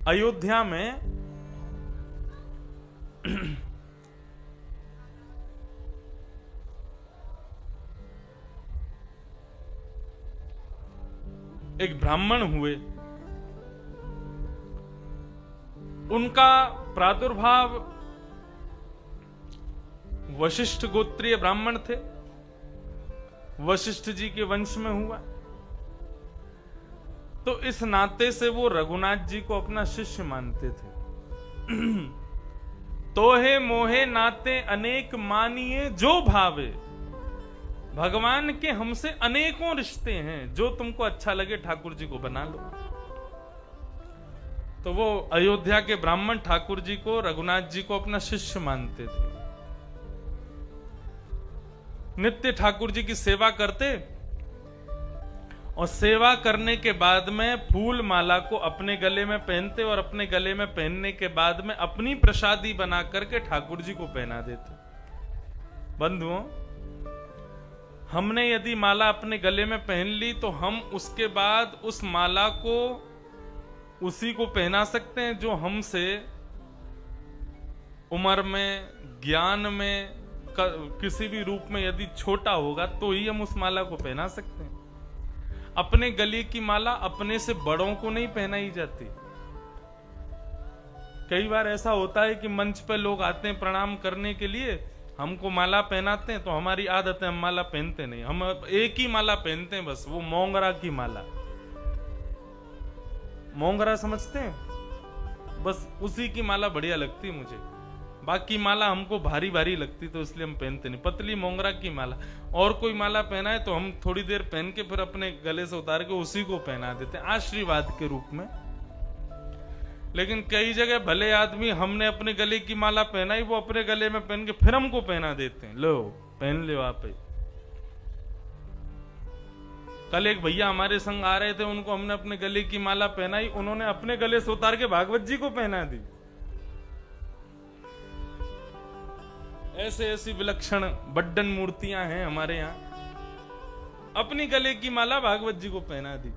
अयोध्या में एक ब्राह्मण हुए। उनका प्रादुर्भाव वशिष्ठ गोत्रीय ब्राह्मण थे, वशिष्ठ जी के वंश में हुआ। तो इस नाते से वो रघुनाथ जी को अपना शिष्य मानते थे। तोहे मोहे नाते अनेक मानिए जो भावे, भगवान के हमसे अनेकों रिश्ते हैं, जो तुमको अच्छा लगे ठाकुर जी को बना लो। तो वो अयोध्या के ब्राह्मण ठाकुर जी को, रघुनाथ जी को अपना शिष्य मानते थे। नित्य ठाकुर जी की सेवा करते और सेवा करने के बाद में फूल माला को अपने गले में पहनते और अपने गले में पहनने के बाद में अपनी प्रसादी बना करके ठाकुर जी को पहना देते। बंधुओं, हमने यदि माला अपने गले में पहन ली तो हम उसके बाद उस माला को उसी को पहना सकते हैं जो हमसे उम्र में, ज्ञान में, किसी भी रूप में यदि छोटा होगा तो ही हम उस माला को पहना सकते हैं। अपने गले की माला अपने से बड़ों को नहीं पहनाई जाती। कई बार ऐसा होता है कि मंच पे लोग आते हैं प्रणाम करने के लिए, हमको माला पहनाते हैं तो हमारी आदत है हम माला पहनते नहीं, हम एक ही माला पहनते हैं बस, वो मोंगरा की माला। मोंगरा समझते हैं? बस उसी की माला बढ़िया लगती है मुझे, बाकी माला हमको भारी भारी लगती तो इसलिए हम पहनते नहीं। पतली मोंगरा की माला, और कोई माला पहना है तो हम थोड़ी देर पहन के फिर अपने गले से उतार के उसी को पहना देते हैं आशीर्वाद के रूप में। लेकिन कई जगह भले आदमी हमने अपने गले की माला पहनाई, वो अपने गले में पहन के फिर हमको पहना देते हैं, लो पहन ले आप। कल एक भैया हमारे संग आ रहे थे, उनको हमने अपने गले की माला पहनाई, उन्होंने अपने गले से उतार के भागवत जी को पहना दी। ऐसे ऐसी विलक्षण बड्डन मूर्तियां हैं हमारे यहां, अपनी गले की माला भागवत जी को पहना दी।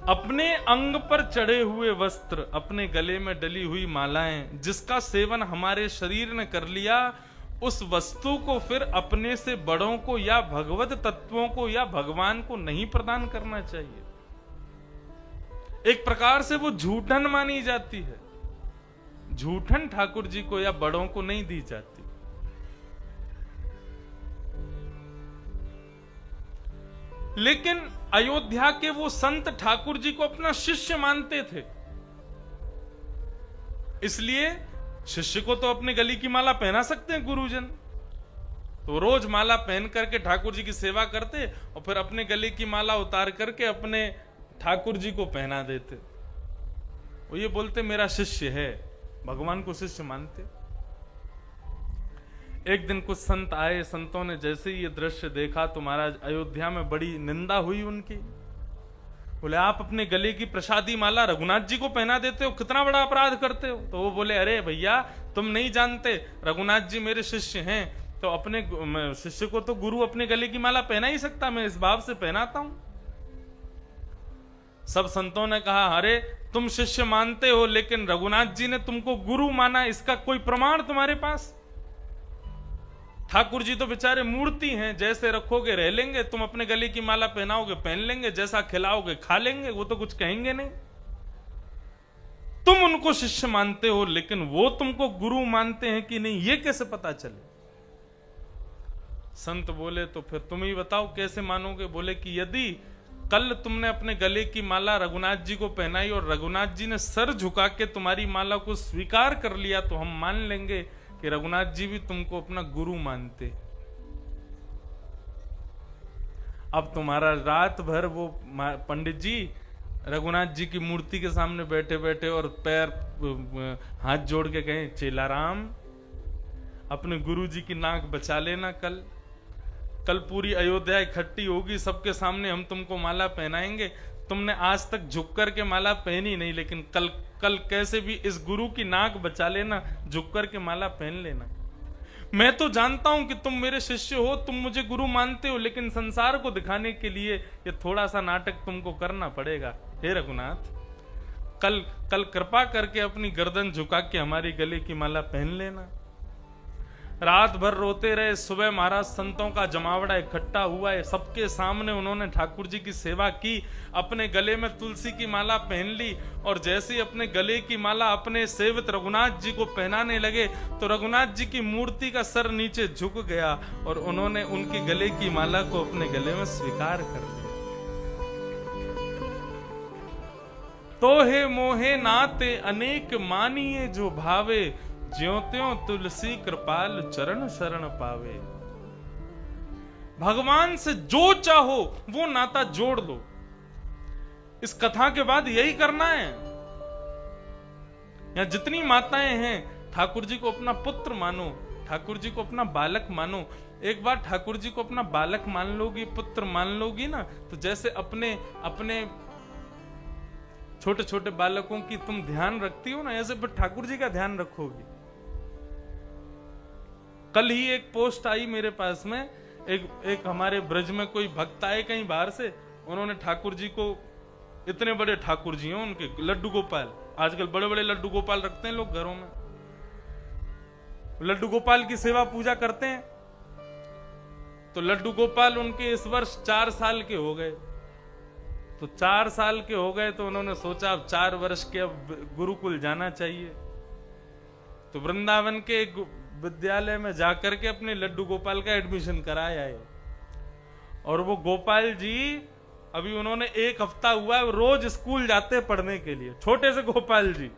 अपने अंग पर चढ़े हुए वस्त्र, अपने गले में डली हुई मालाएं, जिसका सेवन हमारे शरीर ने कर लिया, उस वस्तु को फिर अपने से बड़ों को या भगवत तत्वों को या भगवान को नहीं प्रदान करना चाहिए। एक प्रकार से वो झूठन मानी जाती है। झूठन ठाकुर जी को या बड़ों को नहीं दी जाती। लेकिन अयोध्या के वो संत ठाकुर जी को अपना शिष्य मानते थे, इसलिए शिष्य को तो अपने गले की माला पहना सकते हैं गुरुजन, तो रोज माला पहन करके ठाकुर जी की सेवा करते और फिर अपने गले की माला उतार करके अपने ठाकुर जी को पहना देते। वो ये बोलते मेरा शिष्य है, भगवान को शिष्य मानते। एक दिन कुछ संत आए, संतों ने जैसे ही ये दृश्य देखा तो महाराज अयोध्या में बड़ी निंदा हुई उनकी। बोले आप अपने गले की प्रसादी माला रघुनाथ जी को पहना देते हो, कितना बड़ा अपराध करते हो। तो वो बोले अरे भैया तुम नहीं जानते, रघुनाथ जी मेरे शिष्य हैं, तो अपने शिष्य को तो गुरु अपने गले की माला पहना ही सकता, मैं इस भाव से पहनाता हूं। सब संतों ने कहा अरे तुम शिष्य मानते हो, लेकिन रघुनाथ जी ने तुमको गुरु माना, इसका कोई प्रमाण तुम्हारे पास? ठाकुर जी तो बेचारे मूर्ति हैं, जैसे रखोगे रह लेंगे, तुम अपने गले की माला पहनाओगे पहन लेंगे, जैसा खिलाओगे खा लेंगे, वो तो कुछ कहेंगे नहीं। तुम उनको शिष्य मानते हो, लेकिन वो तुमको गुरु मानते हैं कि नहीं, ये कैसे पता चले? संत बोले तो फिर तुम ही बताओ कैसे मानोगे। बोले कि यदि कल तुमने अपने गले की माला रघुनाथ जी को पहनाई और रघुनाथ जी ने सर झुका के तुम्हारी माला को स्वीकार कर लिया, तो हम मान लेंगे कि रघुनाथ जी भी तुमको अपना गुरु मानते। अब तुम्हारा रात भर वो पंडित जी रघुनाथ जी की मूर्ति के सामने बैठे बैठे और पैर हाथ जोड़ के कहें चेला राम अपने गुरु जी की नाक बचा लेना, कल पूरी अयोध्या इकट्ठी होगी, सबके सामने हम तुमको माला पहनाएंगे। तुमने आज तक झुक कर के माला पहनी नहीं, लेकिन कल कैसे भी इस गुरु की नाक बचा लेना, झुक कर के माला पहन लेना। मैं तो जानता हूं कि तुम मेरे शिष्य हो, तुम मुझे गुरु मानते हो, लेकिन संसार को दिखाने के लिए ये थोड़ा सा नाटक तुमको करना पड़ेगा। हे रघुनाथ, कल कल कृपा करके अपनी गर्दन झुका के हमारी गले की माला पहन लेना। रात भर रोते रहे, सुबह महाराज संतों का जमावड़ा इकट्ठा हुआ है, सबके सामने उन्होंने ठाकुर जी की सेवा की, अपने गले में तुलसी की माला पहन ली, और जैसे ही अपने गले की माला अपने सेवित रघुनाथ जी को पहनाने लगे तो रघुनाथ जी की मूर्ति का सर नीचे झुक गया और उन्होंने उनके गले की माला को अपने गले में स्वीकार कर लिया। तो हे मोहे नाते अनेक मानिए जो भावे, ज्यों त्यों तुलसी कृपाल चरण शरण पावे। भगवान से जो चाहो वो नाता जोड़ लो। इस कथा के बाद यही करना है। यहां जितनी माताएं हैं, ठाकुर जी को अपना पुत्र मानो, ठाकुर जी को अपना बालक मानो। एक बार ठाकुर जी को अपना बालक मान लोगी, पुत्र मान लोगी ना, तो जैसे अपने अपने छोटे छोटे बालकों की तुम ध्यान रखती हो ना, ऐसे फिर ठाकुर जी का ध्यान रखोगी। कल ही एक पोस्ट आई मेरे पास में, एक हमारे ब्रज में कोई भक्त आए कहीं बाहर से, उन्होंने ठाकुर जी को, इतने बड़े ठाकुर जी हैं उनके, लड्डू गोपाल, आजकल बड़े बड़े लड्डू गोपाल रखते हैं लोग घरों में, लड्डू गोपाल की सेवा पूजा करते हैं। तो लड्डू गोपाल उनके इस वर्ष 4 साल के हो गए। तो 4 साल के हो गए तो उन्होंने सोचा अब 4 वर्ष के अब गुरुकुल जाना चाहिए। तो वृंदावन के विद्यालय में जाकर के अपने लड्डू गोपाल का एडमिशन कराया है। और वो गोपाल जी अभी उन्होंने 1 हफ्ता हुआ है, रोज स्कूल जाते हैं पढ़ने के लिए। छोटे से गोपाल जी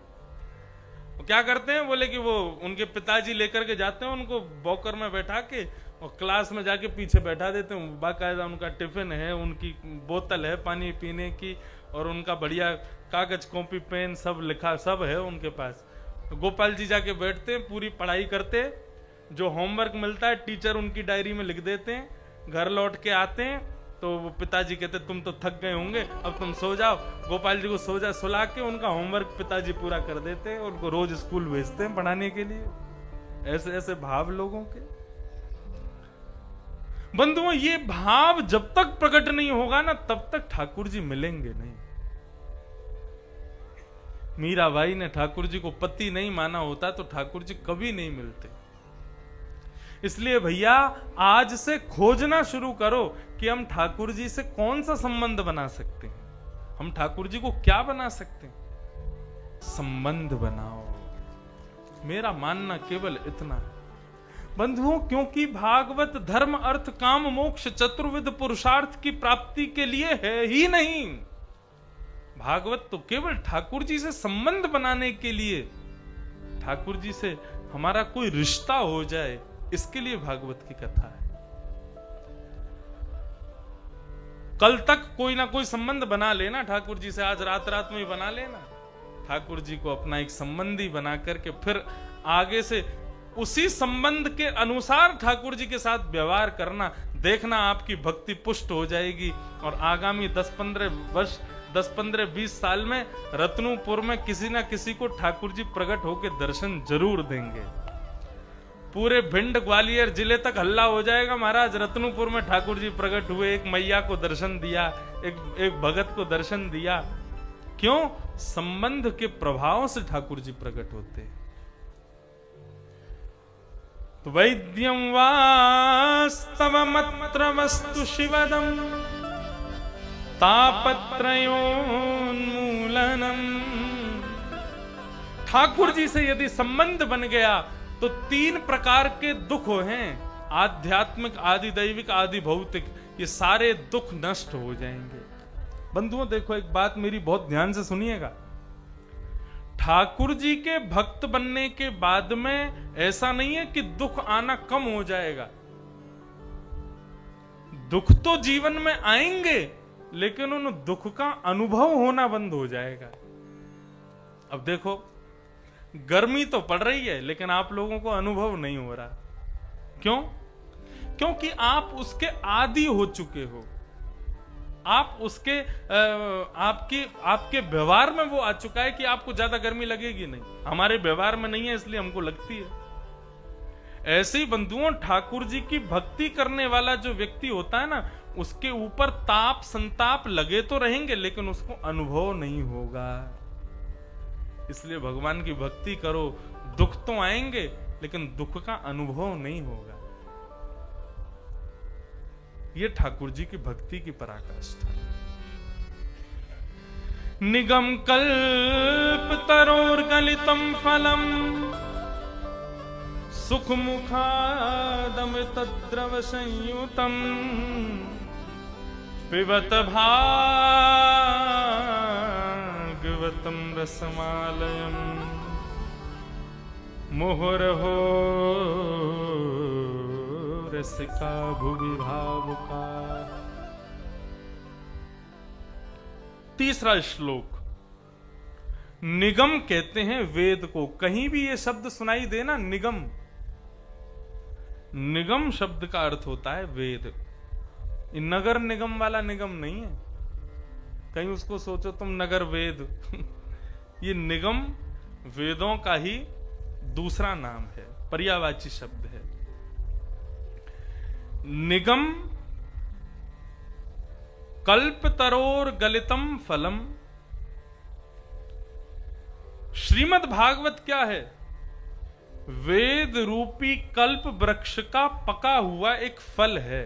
वो क्या करते हैं, बोले कि वो उनके पिताजी लेकर के जाते हैं उनको बॉकर में बैठा के, और क्लास में जाके पीछे बैठा देते हैं। बाकायदा उनका टिफिन है, उनकी बोतल है पानी पीने की, और उनका बढ़िया कागज कॉपी पेन सब लिखा सब है उनके पास। तो गोपाल जी जाके बैठते हैं, पूरी पढ़ाई करते, जो होमवर्क मिलता है टीचर उनकी डायरी में लिख देते हैं। घर लौट के आते हैं तो वो पिताजी कहते तुम तो थक गए होंगे, अब तुम सो जाओ। गोपाल जी को सुला के उनका होमवर्क पिताजी पूरा कर देते हैं और उनको रोज स्कूल भेजते हैं पढ़ाने के लिए। ऐसे ऐसे भाव लोगों के। बंधुओं, ये भाव जब तक प्रकट नहीं होगा ना, तब तक ठाकुर जी मिलेंगे नहीं। मीराबाई ने ठाकुर जी को पति नहीं माना होता तो ठाकुर जी कभी नहीं मिलते। इसलिए भैया आज से खोजना शुरू करो कि हम ठाकुर जी से कौन सा संबंध बना सकते हैं, हम ठाकुर जी को क्या बना सकते हैं। संबंध बनाओ, मेरा मानना केवल इतना है बंधुओं, क्योंकि भागवत धर्म अर्थ काम मोक्ष चतुर्विध पुरुषार्थ की प्राप्ति के लिए है ही नहीं। भागवत तो केवल ठाकुर जी से संबंध बनाने के लिए, ठाकुर जी से हमारा कोई रिश्ता हो जाए, इसके लिए भागवत की कथा है। कल तक कोई ना कोई संबंध बना लेना ठाकुर जी से, आज रात रात में ही बना लेना। ठाकुर जी को अपना एक संबंधी बना करके फिर आगे से उसी संबंध के अनुसार ठाकुर जी के साथ व्यवहार करना। देखना आपकी भक्ति पुष्ट हो जाएगी और आगामी 10-15-20 साल में रत्नपुर में किसी ना किसी को ठाकुर जी प्रकट होकर दर्शन जरूर देंगे। पूरे भिंड ग्वालियर जिले तक हल्ला हो जाएगा, महाराज रत्नपुर में ठाकुर जी प्रकट हुए, एक मैया को दर्शन दिया, एक भगत को दर्शन दिया। क्यों? संबंध के प्रभाव से ठाकुर जी प्रकट होते। तो वैद्यं वास्तवमत्र वस्तु शिवदम तापत्रयोन्मूलनम। ठाकुर जी से यदि संबंध बन गया तो 3 प्रकार के दुख हैं, आध्यात्मिक, आदि दैविक, आदि भौतिक। ये सारे दुख नष्ट हो जाएंगे। बंधुओं देखो, एक बात मेरी बहुत ध्यान से सुनिएगा। ठाकुर जी के भक्त बनने के बाद में ऐसा नहीं है कि दुख आना कम हो जाएगा। दुख तो जीवन में आएंगे, लेकिन उन दुख का अनुभव होना बंद हो जाएगा। अब देखो, गर्मी तो पड़ रही है लेकिन आप लोगों को अनुभव नहीं हो रहा। क्यों? क्योंकि आप उसके आदी हो चुके हो। आप उसके आपके व्यवहार में वो आ चुका है कि आपको ज्यादा गर्मी लगेगी नहीं। हमारे व्यवहार में नहीं है, इसलिए हमको लगती है। ऐसे ही बंधुओं ठाकुर जी की भक्ति करने वाला जो व्यक्ति होता है ना, उसके ऊपर ताप संताप लगे तो रहेंगे लेकिन उसको अनुभव नहीं होगा। इसलिए भगवान की भक्ति करो, दुख तो आएंगे लेकिन दुख का अनुभव नहीं होगा। ये ठाकुर जी की भक्ति की पराकाष्ठा। निगम कल्प तरोर्गलितम फलम सुख मुखादम तद्रव संयुतम पिबत भागवतम रसमालयम मुहुर्हो रसिका भुवि भावुका। तीसरा श्लोक, निगम कहते हैं वेद को। कहीं भी ये शब्द सुनाई देना निगम, निगम शब्द का अर्थ होता है वेद। नगर निगम वाला निगम नहीं है, कहीं उसको सोचो तुम नगर वेद ये निगम वेदों का ही दूसरा नाम है, पर्यायवाची शब्द है। निगम कल्पतरोर गलितम फलम। श्रीमद् भागवत क्या है? वेद रूपी कल्प वृक्ष का पका हुआ एक फल है।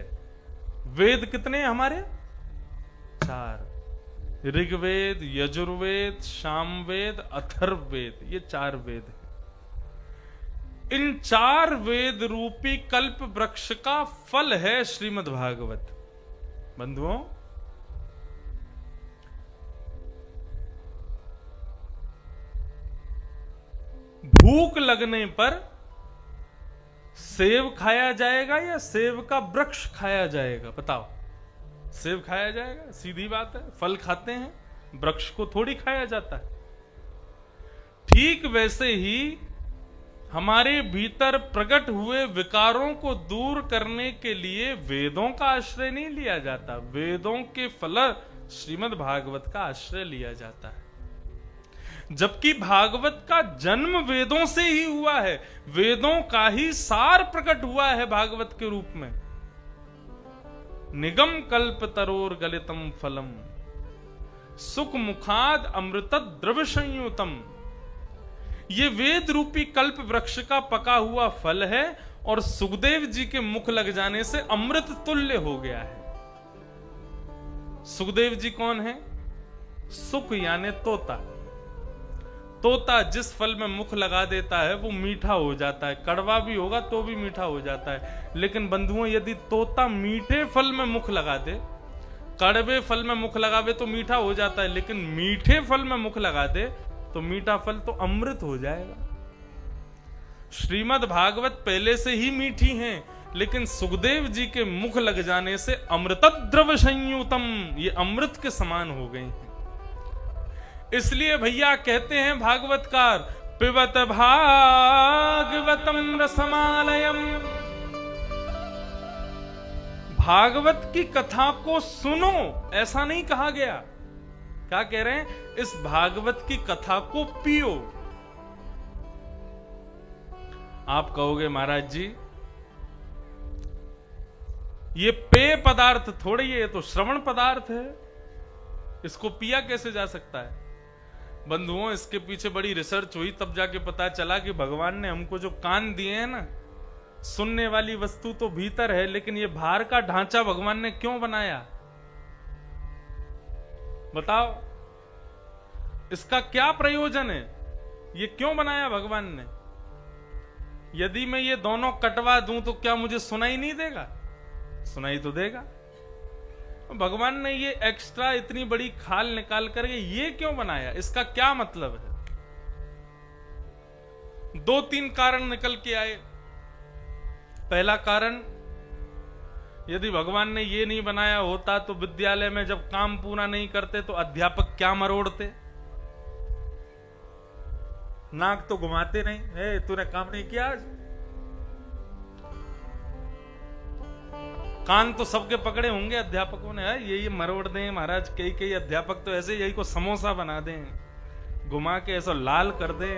वेद कितने हैं हमारे? 4। ऋग्वेद, यजुर्वेद, सामवेद, अथर्ववेद, ये 4 वेद हैं। इन 4 वेद रूपी कल्प वृक्ष का फल है श्रीमद् भागवत। बंधुओं, भूख लगने पर सेब खाया जाएगा या सेब का वृक्ष खाया जाएगा? बताओ। सेब खाया जाएगा, सीधी बात है। फल खाते हैं, वृक्ष को थोड़ी खाया जाता है। ठीक वैसे ही हमारे भीतर प्रकट हुए विकारों को दूर करने के लिए वेदों का आश्रय नहीं लिया जाता, वेदों के फल श्रीमद् भागवत का आश्रय लिया जाता है। जबकि भागवत का जन्म वेदों से ही हुआ है, वेदों का ही सार प्रकट हुआ है भागवत के रूप में। निगम कल्प तरोर गलितम फलम सुख मुखाद अमृत द्रव्य संयुतम। ये वेद रूपी कल्प वृक्ष का पका हुआ फल है और सुखदेव जी के मुख लग जाने से अमृत तुल्य हो गया है। सुखदेव जी कौन है? सुख यानी तोता। तोता जिस फल में मुख लगा देता है वो मीठा हो जाता है, कड़वा भी होगा तो भी मीठा हो जाता है। लेकिन बंधुओं, यदि तोता मीठे फल में मुख लगा दे, कड़वे फल में मुख लगावे तो मीठा हो जाता है, लेकिन मीठे फल में मुख लगा दे तो मीठा फल तो अमृत हो जाएगा। श्रीमद् भागवत पहले से ही मीठी हैं, लेकिन सुखदेव जी के मुख लग जाने से अमृतद्रव संयुतम, ये अमृत के समान हो गई हैं। इसलिए भैया कहते हैं भागवतकार, पिबत भागवतम रसमालयम। भागवत की कथा को सुनो, ऐसा नहीं कहा गया। क्या कह रहे हैं? इस भागवत की कथा को पियो। आप कहोगे महाराज जी ये पेय पदार्थ थोड़ी है, ये तो श्रवण पदार्थ है, इसको पिया कैसे जा सकता है? बंधुओं, इसके पीछे बड़ी रिसर्च हुई, तब जाके पता चला कि भगवान ने हमको जो कान दिए हैं ना, सुनने वाली वस्तु तो भीतर है, लेकिन ये बाहर का ढांचा भगवान ने क्यों बनाया? बताओ, इसका क्या प्रयोजन है? ये क्यों बनाया भगवान ने? यदि मैं ये दोनों कटवा दूं तो क्या मुझे सुनाई नहीं देगा? सुनाई तो देगा। भगवान ने ये एक्स्ट्रा इतनी बड़ी खाल निकाल करके ये क्यों बनाया? इसका क्या मतलब है? 2-3 कारण निकल के आए। पहला कारण, यदि भगवान ने ये नहीं बनाया होता तो विद्यालय में जब काम पूरा नहीं करते तो अध्यापक क्या मरोड़ते? नाक तो घुमाते नहीं, तूने काम नहीं किया आज। कान तो सबके पकड़े होंगे अध्यापकों ने, यही मरोड़ दें महाराज। कई अध्यापक तो ऐसे यही को समोसा बना दें, घुमा के ऐसा लाल कर दें।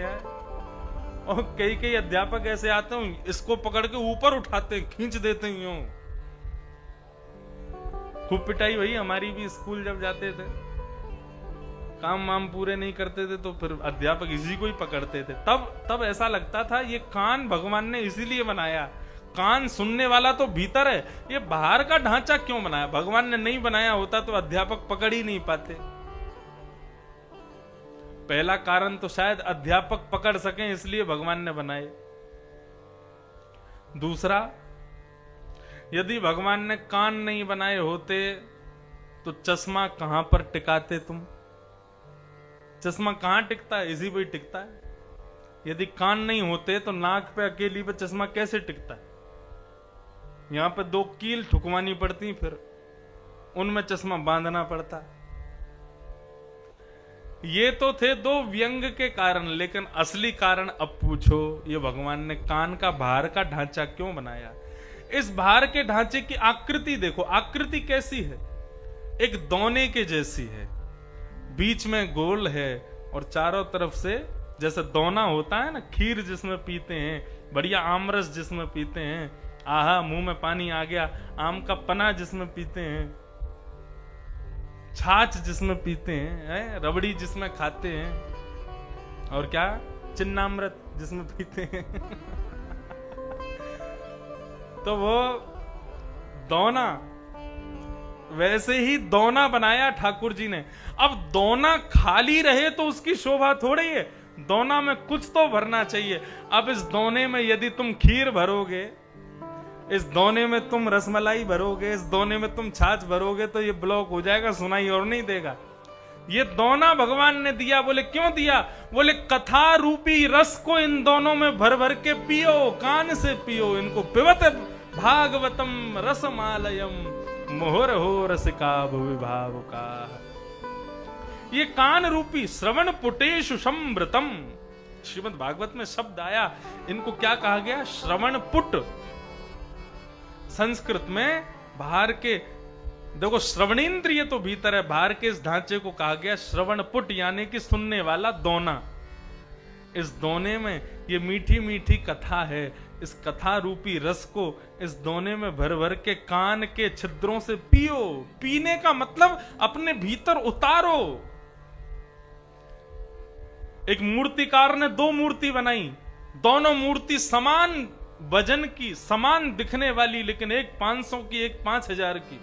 और कई कई अध्यापक ऐसे आते हैं, इसको पकड़ के ऊपर उठाते हैं, खींच देते हैं यूं। खूब पिटाई हुई हमारी भी, स्कूल जब जाते थे, काम वाम पूरे नहीं करते थे तो फिर अध्यापक इसी को ही पकड़ते थे। तब ऐसा लगता था ये कान भगवान ने इसीलिए बनाया, कान सुनने वाला तो भीतर है, ये बाहर का ढांचा क्यों बनाया? भगवान ने नहीं बनाया होता तो अध्यापक पकड़ ही नहीं पाते। पहला कारण तो शायद अध्यापक पकड़ सकें इसलिए भगवान ने बनाए। दूसरा, यदि भगवान ने कान नहीं बनाए होते तो चश्मा कहां पर टिकाते तुम? चश्मा कहां टिकता है? इसी पे टिकता है। यदि कान नहीं होते तो नाक पे अकेली पे चश्मा कैसे टिकता है? यहां पे 2 कील ठुकवानी पड़ती, फिर उनमें चश्मा बांधना पड़ता। ये तो थे 2 व्यंग के कारण, लेकिन असली कारण अब पूछो, ये भगवान ने कान का बाहर का ढांचा क्यों बनाया? इस बाहर के ढांचे की आकृति देखो, आकृति कैसी है? एक दोने के जैसी है, बीच में गोल है और चारों तरफ से जैसे दोना होता है ना, खीर जिसमें पीते हैं, बढ़िया आमरस जिसमें पीते हैं, आहा मुंह में पानी आ गया, आम का पना जिसमें पीते हैं, छाछ जिसमें पीते हैं, रबड़ी जिसमें खाते हैं, और क्या चिन्नामृत जिसमें पीते हैं तो वो दोना, वैसे ही दोना बनाया ठाकुर जी ने। अब दोना खाली रहे तो उसकी शोभा थोड़ी है, दोना में कुछ तो भरना चाहिए। अब इस दोने में यदि तुम खीर भरोगे, इस दोने में तुम रसमलाई भरोगे, इस दोने में तुम छाछ भरोगे तो ये ब्लॉक हो जाएगा, सुनाई और नहीं देगा। ये दोना भगवान ने दिया। बोले क्यों दिया? बोले कथा रूपी रस को इन दोनों में भर भर के पियो, कान से पियो इनको। पिबत भागवतम रसमालयम मोहर हो रसिका भुवि भावुका। ये कान रूपी श्रवण पुटेशु समृतम, श्रीमद् भागवत में शब्द आया, इनको क्या कहा गया? श्रवण पुट। संस्कृत में बाहर के, देखो श्रवणेन्द्रिय तो भीतर है, बाहर के इस ढांचे को कहा गया श्रवण पुट, यानी कि सुनने वाला दोना। इस दोने में ये मीठी मीठी कथा है, इस कथा रूपी रस को इस दोने में भर भर के कान के छिद्रों से पियो। पीने का मतलब अपने भीतर उतारो। एक मूर्तिकार ने 2 मूर्ति बनाई, दोनों मूर्ति समान वजन की, समान दिखने वाली, लेकिन एक 500 की, एक 5000 की।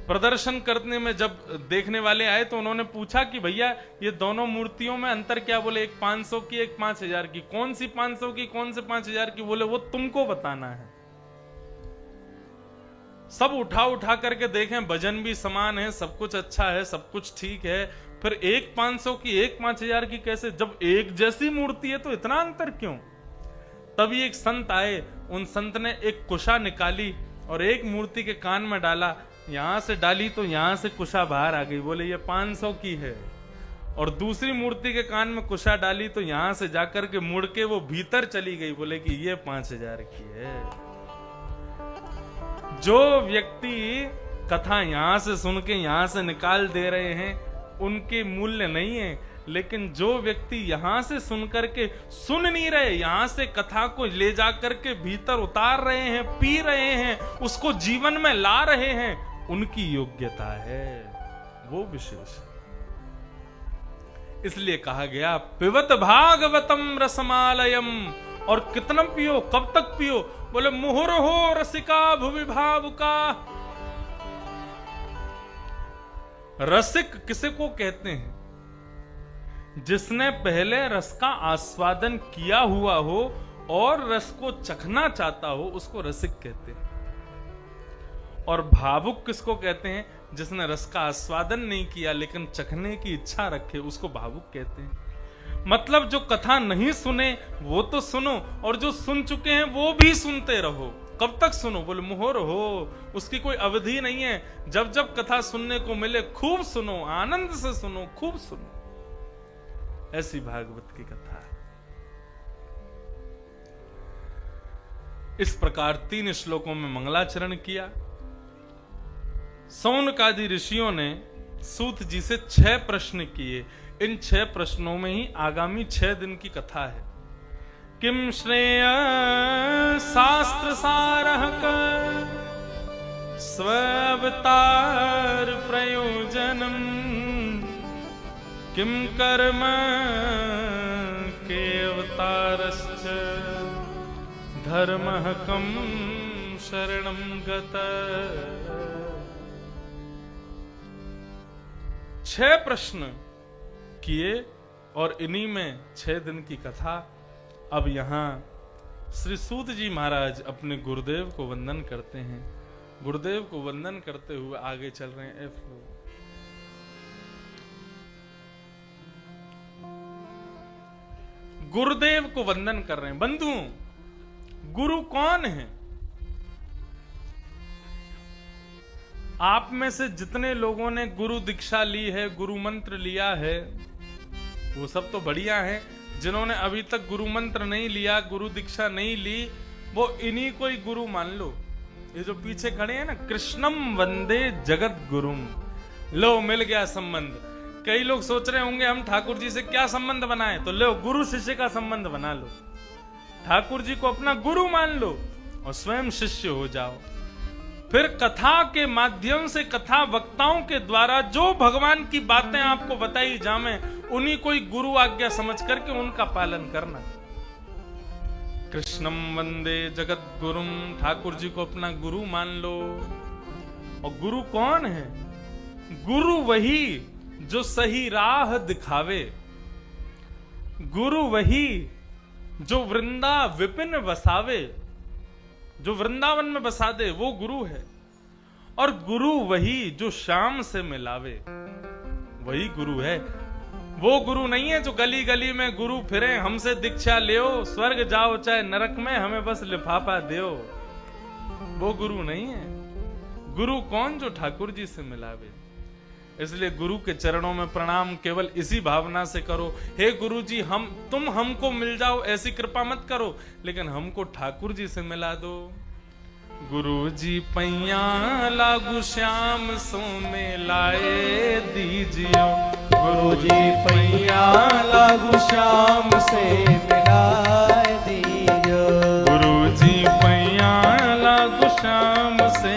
प्रदर्शन करने में जब देखने वाले आए तो उन्होंने पूछा कि भैया ये दोनों मूर्तियों में अंतर क्या? बोले एक 500 की, एक 5000 की। कौन सी 500 की, कौन से 5000 की? बोले वो तुमको बताना है। सब उठा उठा करके देखें, वजन भी समान है, सब कुछ अच्छा है, सब कुछ ठीक है, फिर एक 500 की, एक 5000 की कैसे? जब एक जैसी मूर्ति है तो इतना अंतर क्यों? तभी एक संत आए, उन संत ने एक कुशा निकाली और एक मूर्ति के कान में डाला, यहां से डाली तो यहां से कुशा बाहर आ गई। बोले ये 500 की है। और दूसरी मूर्ति के कान में कुशा डाली तो यहां से जाकर के मुड़ के वो भीतर चली गई, बोले कि ये 5000 की है। जो व्यक्ति कथा यहां से सुन के यहां से निकाल दे रहे हैं उनके मूल्य नहीं है, लेकिन जो व्यक्ति यहां से सुन करके सुन नहीं रहे, यहां से कथा को ले जाकर के भीतर उतार रहे हैं, पी रहे हैं, उसको जीवन में ला रहे हैं, उनकी योग्यता है, वो विशेष है। इसलिए कहा गया पिबत भागवतम रसमालयम। और कितना पियो, कब तक पियो? बोले मुहुर हो रसिका भुवि भावुका। रसिक किसे को कहते हैं? जिसने पहले रस का आस्वादन किया हुआ हो और रस को चखना चाहता हो, उसको रसिक कहते हैं। और भावुक किसको कहते हैं? जिसने रस का आस्वादन नहीं किया लेकिन चखने की इच्छा रखे, उसको भावुक कहते हैं। मतलब जो कथा नहीं सुने वो तो सुनो, और जो सुन चुके हैं वो भी सुनते रहो। कब तक सुनो? बोले मुहर हो, उसकी कोई अवधि नहीं है। जब जब कथा सुनने को मिले खूब सुनो, आनंद से सुनो, खूब सुनो। ऐसी भागवत की कथा है। इस प्रकार 3 श्लोकों में मंगलाचरण किया। सौनकादि ऋषियों ने सूत जी से 6 प्रश्न किए। इन 6 प्रश्नों में ही आगामी 6 दिन की कथा है। किम श्रेय शास्त्र सारः स्वावतार प्रयोजनम किम कर्म के अवतारश्च धर्मः कम शरणं गतः। 6 प्रश्न किए और इन्हीं में 6 दिन की कथा। अब यहां श्री सूत जी महाराज अपने गुरुदेव को वंदन करते हैं। गुरुदेव को वंदन करते हुए आगे चल रहे हैं। गुरुदेव को वंदन कर रहे हैं। बंधुओं, गुरु कौन है? आप में से जितने लोगों ने गुरु दीक्षा ली है, गुरु मंत्र लिया है, वो सब तो बढ़िया है। जिन्होंने अभी तक गुरु मंत्र नहीं लिया, गुरु दीक्षा नहीं ली, वो इन्हीं को ही गुरु मान लो। ये जो पीछे खड़े हैं ना, कृष्णम वंदे जगत गुरुम, लो मिल गया संबंध। कई लोग सोच रहे होंगे हम ठाकुर जी से क्या संबंध बनाएं, तो लो गुरु शिष्य का संबंध बना लो। ठाकुर जी को अपना गुरु मान लो और स्वयं शिष्य हो जाओ। फिर कथा के माध्यम से, कथा वक्ताओं के द्वारा जो भगवान की बातें आपको बताई जावे, उन्हीं को ही गुरु आज्ञा समझ करके उनका पालन करना। कृष्णम वंदे जगत गुरुम, ठाकुर जी को अपना गुरु मान लो। और गुरु कौन है? गुरु वही जो सही राह दिखावे, गुरु वही जो वृंदा विपिन वसावे, जो वृंदावन में बसा दे, वो गुरु है। और गुरु वही जो श्याम से मिलावे, वही गुरु है। वो गुरु नहीं है जो गली गली में गुरु फिरे, हमसे दीक्षा लियो, स्वर्ग जाओ चाहे नरक में, हमें बस लिफाफा दियो। वो गुरु नहीं है। गुरु कौन? जो ठाकुर जी से मिलावे। इसलिए गुरु के चरणों में प्रणाम केवल इसी भावना से करो, हे गुरु जी तुम हमको मिल जाओ, ऐसी कृपा मत करो, लेकिन हमको ठाकुर जी से मिला दो। गुरु जी पैया लागू श्याम सो में लाए दीजियो, गुरु जी पैया लागू श्याम से मिलाए दीजियो, गुरु जी पैया लागू श्याम से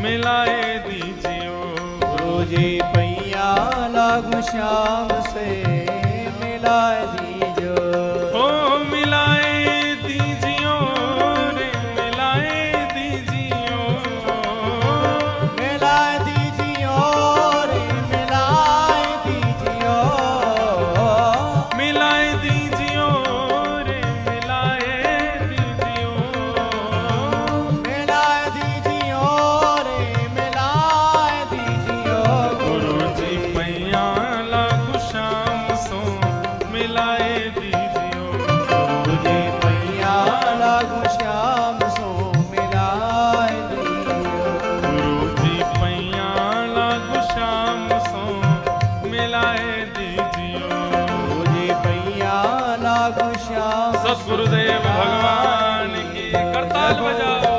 मिलाए दीजियो, गुरु जी पैया लागू श्याम से मिलाए दीजियो। ओ मिलाए दीजियो रे, मिलाए दीजियो, मिलाए दीजियो रे, मिलाए दीजियो, मिलाए दीजियो रे, मिलाए दीजियो, मिलाए दीजियो रे, मिलाए दीजियो। गुरु जी पैया लागू श्याम सो मिलाए दीजियो, गुरु जी पैया लागू श्याम सो मिलाए दीजियो, गुरु जी पैया लागू श्याम सो मिलाए दीजियो। गुरु जी पैया लागू श्याम सद्गुरुदेव भगवान की करताल बजाओ।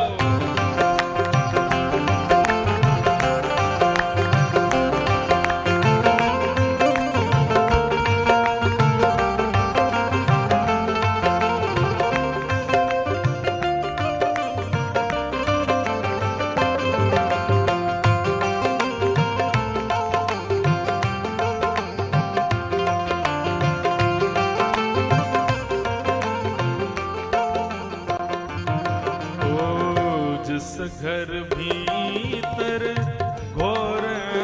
जिस घर भीतर घोर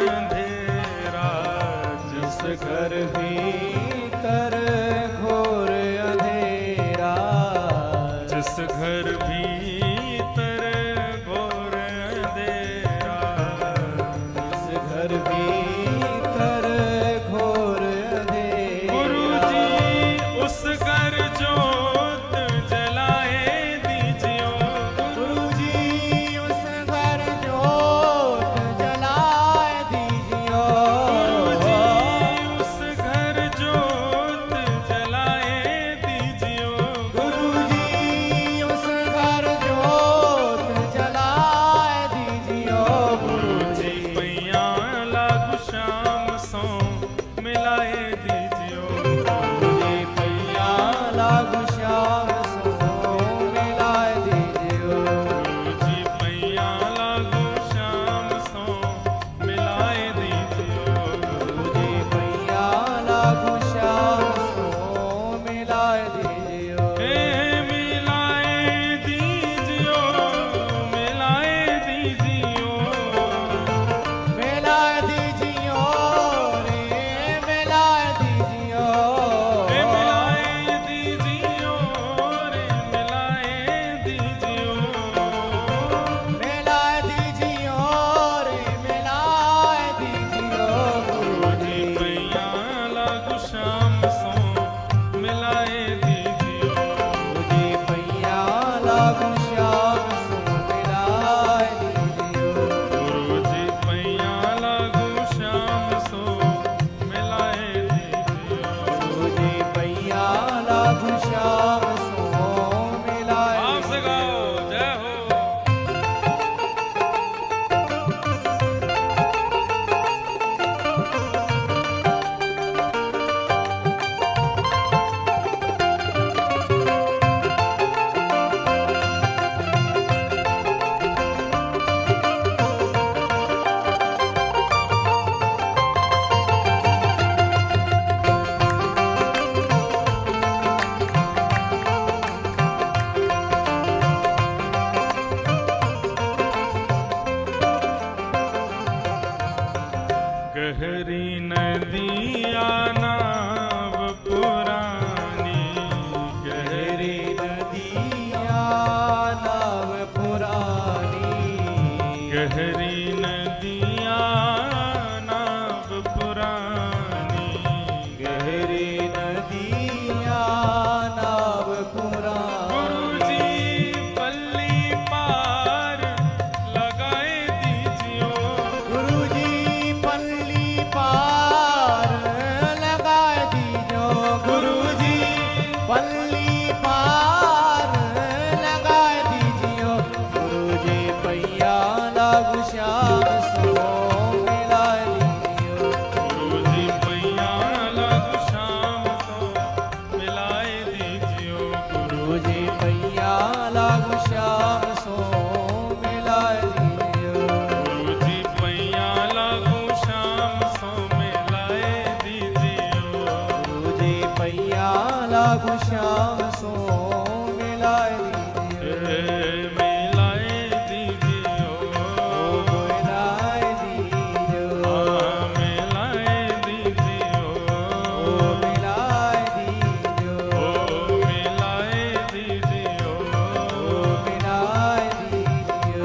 अंधेरा, जिस घर भीतर घोर अंधेरा, जिस घर भीतर घोर अंधेरा, जिस घर भीतर घोर अंधेरा, गुरु जी उस घर जोत जलाए दीजियो, गुरु जी उस घर जोत जलाए दीजियो, गुरु जी उस घर गहरी नदिया नाव पुरानी, गहरी नदिया नाव पुरानी, गहरी नदिया नाव पुरानी, गहरी नदिया नाव पुरानी। गुरुजी पल्ली पार लगाए दीजियो, गुरुजी पल्ली पार लगाए दीजो, गुरुजी पल्ली पार लगाए दीजियो, गुरुजी पैया लागू श्याम सो मिलाए दीजियो, गुरुजी पैया लागू श्याम सो मिलाए दीजियो, गुरुजी पैया लागू श्याम सो मिलाए दीजियो, गुरुजी पैया लागू श्याम सो मिलाए दीजियो, गुरुजी पैया लागू श्याम सो मिलाए दीजियो, मिलाए दीजियो, मिलाए दीजियो, मिलाए दीजियो, मिलाए दीजियो, मिलाए दीजियो, मिलाए दीजियो,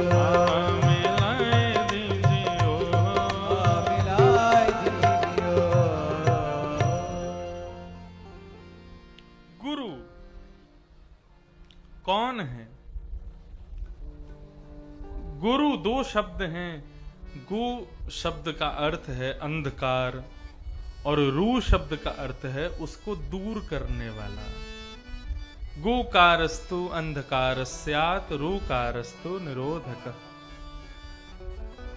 मिलाए दीजियो। मिलाए दीजियो। गुरु कौन है? गुरु दो शब्द हैं। गु शब्द का अर्थ है अंधकार और रू शब्द का अर्थ है उसको दूर करने वाला। गुकारस्तु अंधकार स्यात्, रूकारस्तु निरोधक।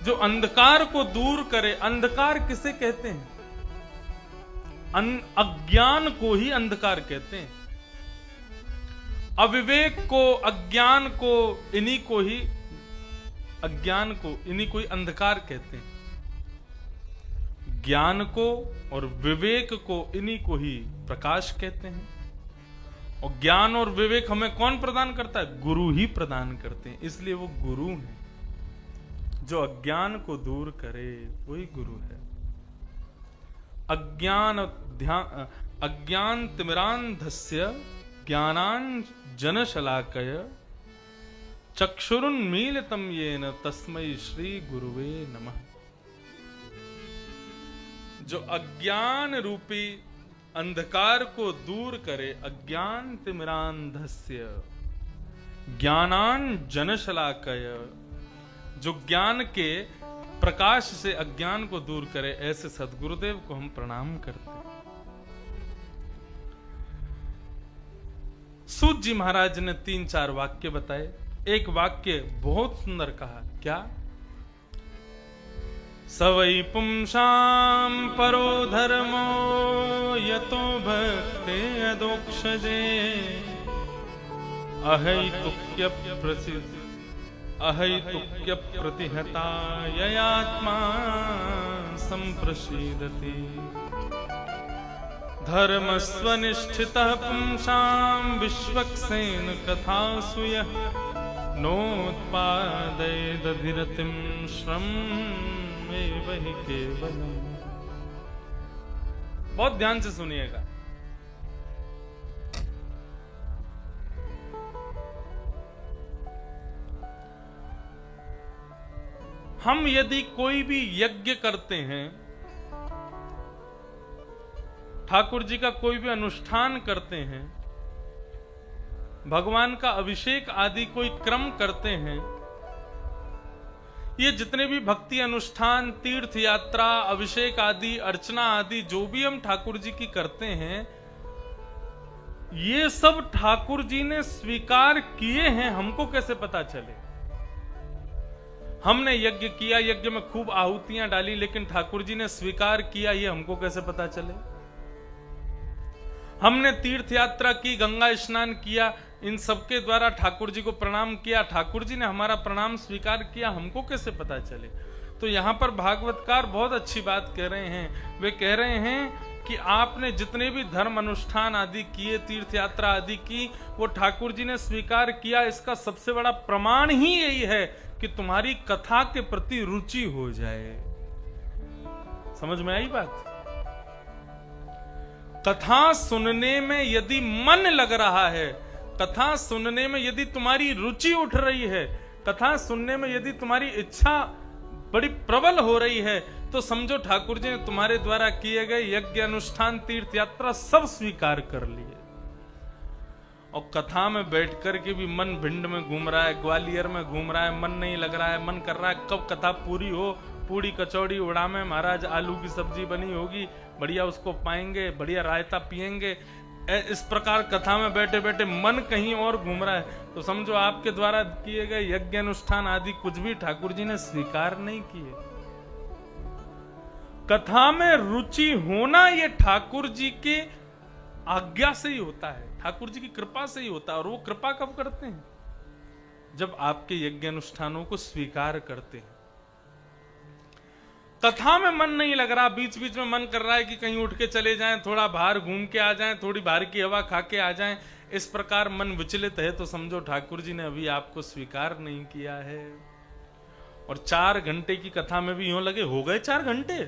जो अंधकार को दूर करे। अंधकार किसे कहते हैं? अज्ञान को ही अंधकार कहते हैं। अविवेक को, अज्ञान को, इन्हीं को ही अज्ञान को, इन्हीं को ही अंधकार कहते हैं। ज्ञान को और विवेक को, इन्हीं को ही प्रकाश कहते हैं। और ज्ञान और विवेक हमें कौन प्रदान करता है? गुरु ही प्रदान करते हैं। इसलिए वो गुरु हैं। जो अज्ञान को दूर करे वही गुरु है। अज्ञान तिमिरांधस्य ज्ञानांजनशलाकय चक्षुरुन्मीलितं येन तस्मै श्री गुरुवे नमः। जो अज्ञान रूपी अंधकार को दूर करे, अज्ञान तिमिरांधस्य ज्ञानांजनशलाकय, जो ज्ञान के प्रकाश से अज्ञान को दूर करे, ऐसे सद्गुरुदेव को हम प्रणाम करते हैं। सूत जी महाराज ने 3-4 वाक्य बताए। एक वाक्य बहुत सुंदर कहा। क्या? सवै पुंसां परो धर्मो यतो भक्ते अदोक्षजे अहैतुक्य प्रतिहता ययात्मा संप्रसीदति। धर्मस्वनिष्ठितः पुंसां विश्वक्सेन कथासु यः नोत्पादयेदधिरतिं श्रमेव हि केवलम्। बहुत ध्यान से सुनिएगा। हम यदि कोई भी यज्ञ करते हैं, ठाकुर जी का कोई भी अनुष्ठान करते हैं, भगवान का अभिषेक आदि कोई क्रम करते हैं, ये जितने भी भक्ति अनुष्ठान, तीर्थ यात्रा, अभिषेक आदि, अर्चना आदि जो भी हम ठाकुर जी की करते हैं, ये सब ठाकुर जी ने स्वीकार किए हैं। हमको कैसे पता चले? हमने यज्ञ किया, यज्ञ में खूब आहुतियां डाली, लेकिन ठाकुर जी ने स्वीकार किया, ये हमको कैसे पता चले? हमने तीर्थ यात्रा की, गंगा स्नान किया, इन सबके द्वारा ठाकुर जी को प्रणाम किया, ठाकुर जी ने हमारा प्रणाम स्वीकार किया, हमको कैसे पता चले? तो यहां पर भागवतकार बहुत अच्छी बात कह रहे हैं। वे कह रहे हैं कि आपने जितने भी धर्म अनुष्ठान आदि किए, तीर्थ यात्रा आदि की, वो ठाकुर जी ने स्वीकार किया। इसका सबसे बड़ा प्रमाण ही यही है कि तुम्हारी कथा के प्रति रुचि हो जाए। समझ में आई बात? कथा सुनने में यदि मन लग रहा है, कथा सुनने में यदि तुम्हारी रुचि उठ रही है, कथा सुनने में यदि तुम्हारी इच्छा बड़ी प्रबल हो रही है, तो समझो ठाकुर जी ने तुम्हारे द्वारा किए गए यज्ञ, अनुष्ठान, तीर्थ यात्रा सब स्वीकार कर लिए। और कथा में बैठ कर के भी मन भिंड में घूम रहा है, ग्वालियर में घूम रहा है, मन नहीं लग रहा है, मन कर रहा है कब कथा पूरी हो, पूड़ी कचौड़ी उड़ा में महाराज, आलू की सब्जी बनी होगी, बढ़िया उसको पाएंगे, बढ़िया रायता पिएंगे। इस प्रकार कथा में बैठे बैठे मन कहीं और घूम रहा है, तो समझो आपके द्वारा किए गए यज्ञ, अनुष्ठान आदि कुछ भी ठाकुर जी ने स्वीकार नहीं किए। कथा में रुचि होना ये ठाकुर जी के आज्ञा से ही होता है, ठाकुर जी की कृपा से ही होता है। और वो कृपा कब करते हैं? जब आपके यज्ञ अनुष्ठानों को स्वीकार करते हैं। कथा में मन नहीं लग रहा, बीच बीच में मन कर रहा है कि कहीं उठ के चले जाएं, थोड़ा बाहर घूम के आ जाएं, थोड़ी बाहर की हवा खा के आ जाएं, इस प्रकार मन विचलित है, तो समझो ठाकुर जी ने अभी आपको स्वीकार नहीं किया है। और 4 घंटे की कथा में भी यूं लगे हो गए 4 घंटे,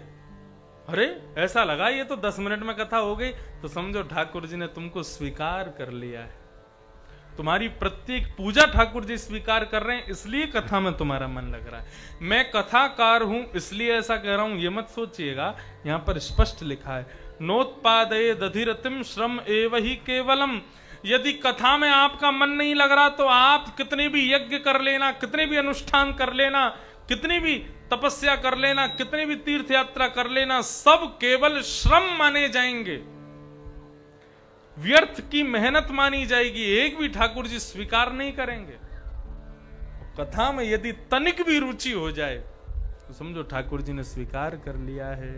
अरे ऐसा लगा ये तो 10 मिनट में कथा हो गई, तो समझो ठाकुर जी ने तुमको स्वीकार कर लिया है। तुम्हारी प्रत्येक पूजा ठाकुर जी स्वीकार कर रहे हैं, इसलिए कथा में तुम्हारा मन लग रहा है। मैं कथाकार हूं इसलिए ऐसा कह रहा हूं, ये मत सोचिएगा। यहां पर स्पष्ट लिखा है, नोत्पादये दधिरतिम श्रम एव ही केवलम। यदि कथा में आपका मन नहीं लग रहा तो आप कितने भी यज्ञ कर लेना, कितने भी अनुष्ठान कर लेना, कितनी भी तपस्या कर लेना, कितनी भी तीर्थ यात्रा कर लेना, सब केवल श्रम माने जाएंगे, व्यर्थ की मेहनत मानी जाएगी, एक भी ठाकुर जी स्वीकार नहीं करेंगे। कथा में यदि तनिक भी रुचि हो जाए तो समझो ठाकुर जी ने स्वीकार कर लिया है।